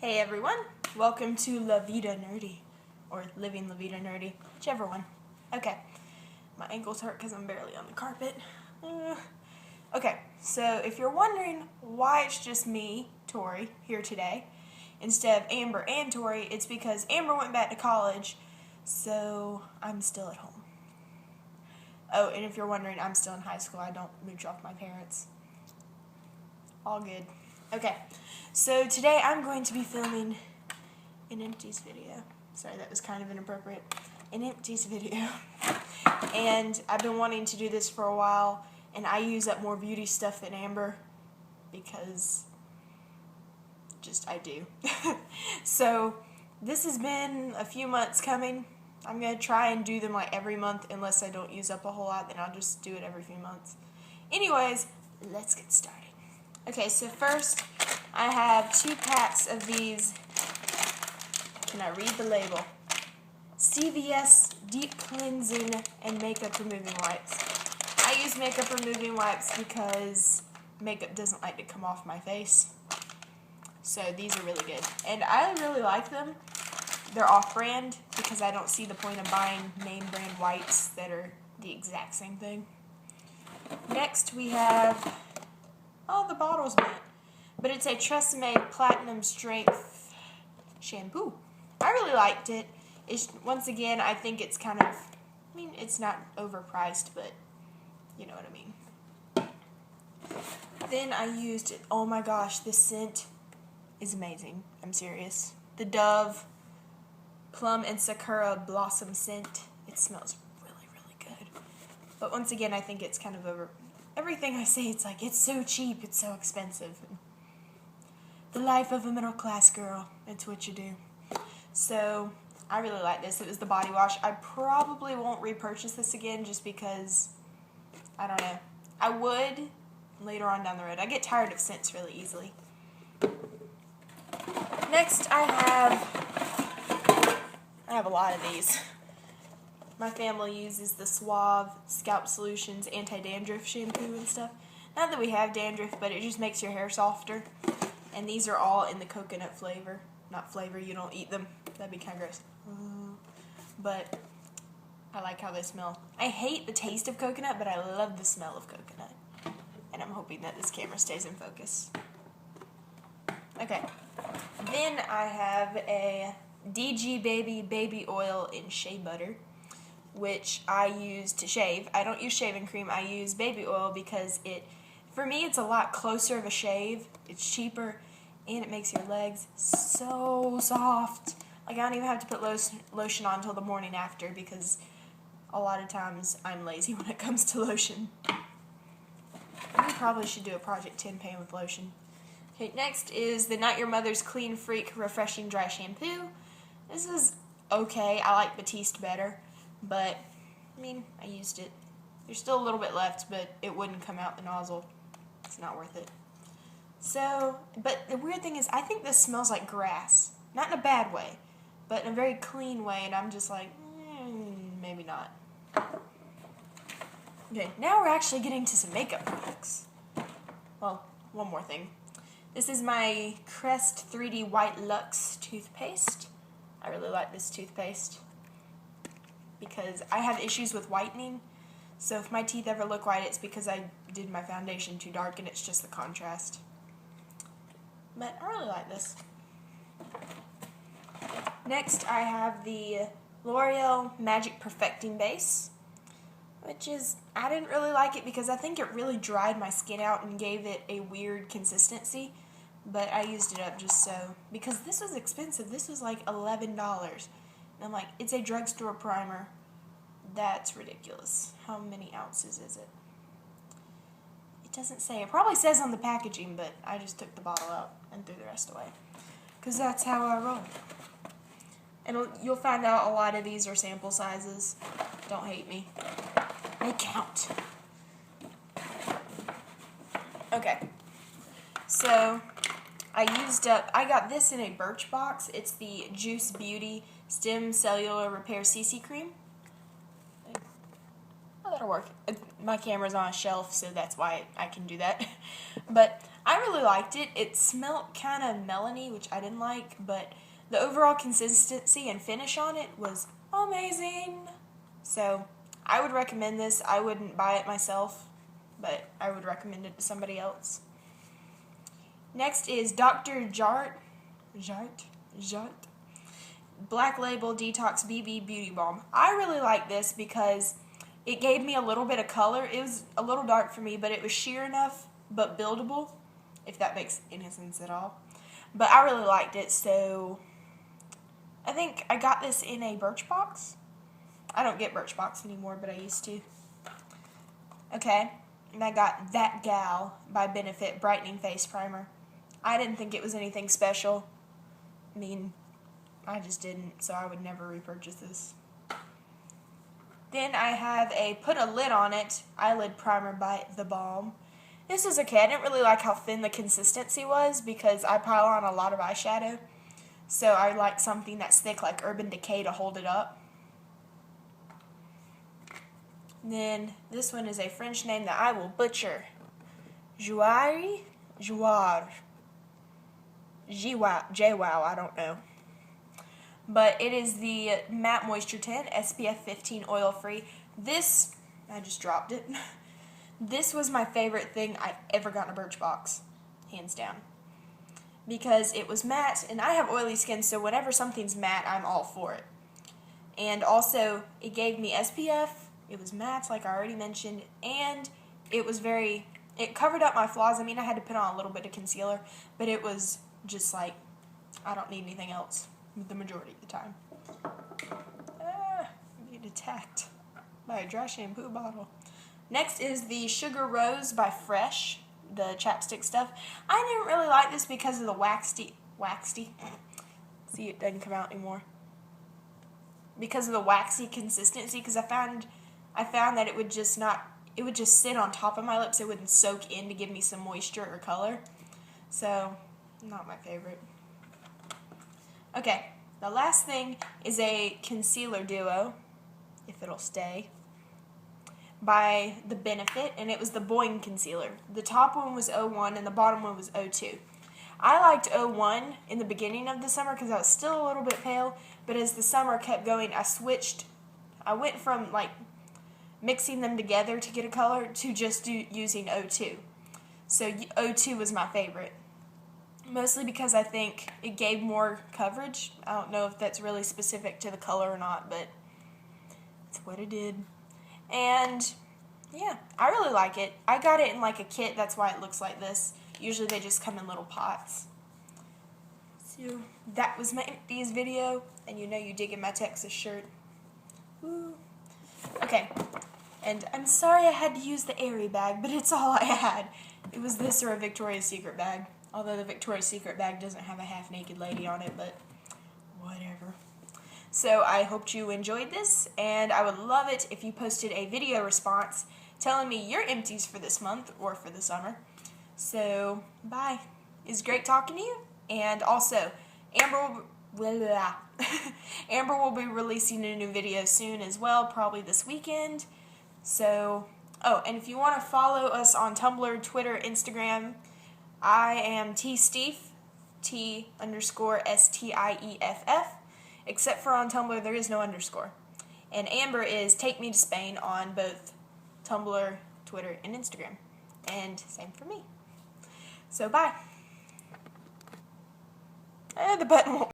Hey everyone, welcome to La Vida Nerdy, or Living La Vida Nerdy, whichever one. Okay, my ankles hurt because I'm barely on the carpet. Okay, so if you're wondering why it's just me, Tori, here today, instead of Amber and Tori, it's because Amber went back to college, so I'm still at home. Oh, and if you're wondering, I'm still in high school. I don't mooch off my parents. All good. Okay, so today I'm going to be filming an Empties video. Sorry, that was kind of inappropriate. An Empties video. And I've been wanting to do this for a while, and I use up more beauty stuff than Amber, because just I do. So this has been a few months coming. I'm going to try and do them like every month, unless I don't use up a whole lot, then I'll just do it every few months. Anyways, let's get started. Okay, so first I have 2 packs of these. Can I read the label? CVS Deep Cleansing and Makeup Removing Wipes. I use makeup removing wipes because makeup doesn't like to come off my face. So these are really good. And I really like them. They're off-brand because I don't see the point of buying name brand wipes that are the exact same thing. Next we have, oh, the bottle's bent, but it's a Tresemme Platinum Strength shampoo. I really liked it. Once again, I think it's kind of, it's not overpriced, but you know what I mean. Then I used it. Oh my gosh, this scent is amazing. I'm serious. The Dove Plum and Sakura Blossom scent. It smells really, really good. But once again, I think it's kind of over. Everything I say, it's like, it's so cheap, it's so expensive. The life of a middle class girl, it's what you do. So, I really like this. It was the body wash. I probably won't repurchase this again just because, I don't know. I would later on down the road. I get tired of scents really easily. Next, I have a lot of these. My family uses the Suave Scalp Solutions Anti-Dandruff shampoo and stuff. Not that we have dandruff, but it just makes your hair softer. And these are all in the coconut flavor. Not flavor, you don't eat them. That'd be kind of gross. But I like how they smell. I hate the taste of coconut, but I love the smell of coconut. And I'm hoping that this camera stays in focus. Okay. Then I have a DG Baby Oil in Shea Butter, which I use to shave. I don't use shaving cream. I use baby oil because for me, it's a lot closer of a shave. It's cheaper, and it makes your legs so soft. Like, I don't even have to put lotion on until the morning after because a lot of times I'm lazy when it comes to lotion. We probably should do a Project 10 pan with lotion. Okay, next is the Not Your Mother's Clean Freak Refreshing Dry Shampoo. This is okay. I like Batiste better, but, I used it. There's still a little bit left, but it wouldn't come out the nozzle. It's not worth it. So, but the weird thing is, I think this smells like grass. Not in a bad way, but in a very clean way, and I'm just like, maybe not. Okay, now we're actually getting to some makeup products. Well, one more thing. This is my Crest 3D White Luxe toothpaste. I really like this toothpaste because I have issues with whitening. So if my teeth ever look white, it's because I did my foundation too dark and it's just the contrast. But I really like this. Next, I have the L'Oreal Magic Perfecting Base, which is, I didn't really like it because I think it really dried my skin out and gave it a weird consistency. But I used it up just so, because this was expensive. This was like $11. And I'm like, it's a drugstore primer. That's ridiculous. How many ounces is it? It doesn't say. It probably says on the packaging, but I just took the bottle out and threw the rest away. Because that's how I roll. And you'll find out a lot of these are sample sizes. Don't hate me. They count. Okay. So, I got this in a Birchbox. It's the Juice Beauty Stem Cellular Repair CC Cream. Oh, that'll work. My camera's on a shelf, so that's why I can do that. But I really liked it. It smelled kind of melony, which I didn't like, but the overall consistency and finish on it was amazing. So I would recommend this. I wouldn't buy it myself, but I would recommend it to somebody else. Next is Dr. Jart Black Label Detox BB Beauty Balm. I really like this because it gave me a little bit of color. It was a little dark for me, but it was sheer enough, but buildable, if that makes any sense at all. But I really liked it, so I think I got this in a Birchbox. I don't get Birchbox anymore, but I used to. Okay, and I got That Gal by Benefit Brightening Face Primer. I didn't think it was anything special. I mean, I just didn't, so I would never repurchase this. Then I have a Put a Lid on It Eyelid Primer by The Balm. This is okay. I didn't really like how thin the consistency was because I pile on a lot of eyeshadow. So I like something that's thick like Urban Decay to hold it up. Then this one is a French name that I will butcher. Jouar, J-Wow, I don't know. But it is the Matte Moisture Tint, SPF 15 Oil Free. This, I just dropped it. This was my favorite thing I've ever gotten a Birchbox, hands down. Because it was matte, and I have oily skin, so whenever something's matte, I'm all for it. And also, it gave me SPF, it was matte, like I already mentioned, and it was it covered up my flaws. I mean, I had to put on a little bit of concealer, but it was just like, I don't need anything else the majority of the time. I'm being attacked by a dry shampoo bottle. Next is the Sugar Rose by Fresh, the chapstick stuff. I didn't really like this because of the waxy. See, it doesn't come out anymore. Because of the waxy consistency, because I found that it would just sit on top of my lips. It wouldn't soak in to give me some moisture or color. So, not my favorite. Okay, the last thing is a concealer duo, if it'll stay, by The Benefit, and it was the Boing concealer. The top one was 01 and the bottom one was 02. I liked 01 in the beginning of the summer because I was still a little bit pale, but as the summer kept going, I went from like mixing them together to get a color to just using 02. So 02 was my favorite. Mostly because I think it gave more coverage. I don't know if that's really specific to the color or not, but it's what it did. And yeah, I really like it. I got it in like a kit, that's why it looks like this. Usually they just come in little pots. So that was my Empties video, and you know you digging my Texas shirt. Woo. Okay, and I'm sorry I had to use the Aerie bag, but it's all I had. It was this or a Victoria's Secret bag. Although the Victoria's Secret bag doesn't have a half-naked lady on it, but whatever. So I hoped you enjoyed this, and I would love it if you posted a video response telling me your empties for this month or for the summer. So, bye. It's great talking to you, and also, Amber will be releasing a new video soon as well, probably this weekend. So, oh, and if you want to follow us on Tumblr, Twitter, Instagram, I am T_Stief, T_STIEFF, except for on Tumblr there is no underscore. And Amber is Take Me to Spain on both Tumblr, Twitter, and Instagram. And same for me. So bye. The button won't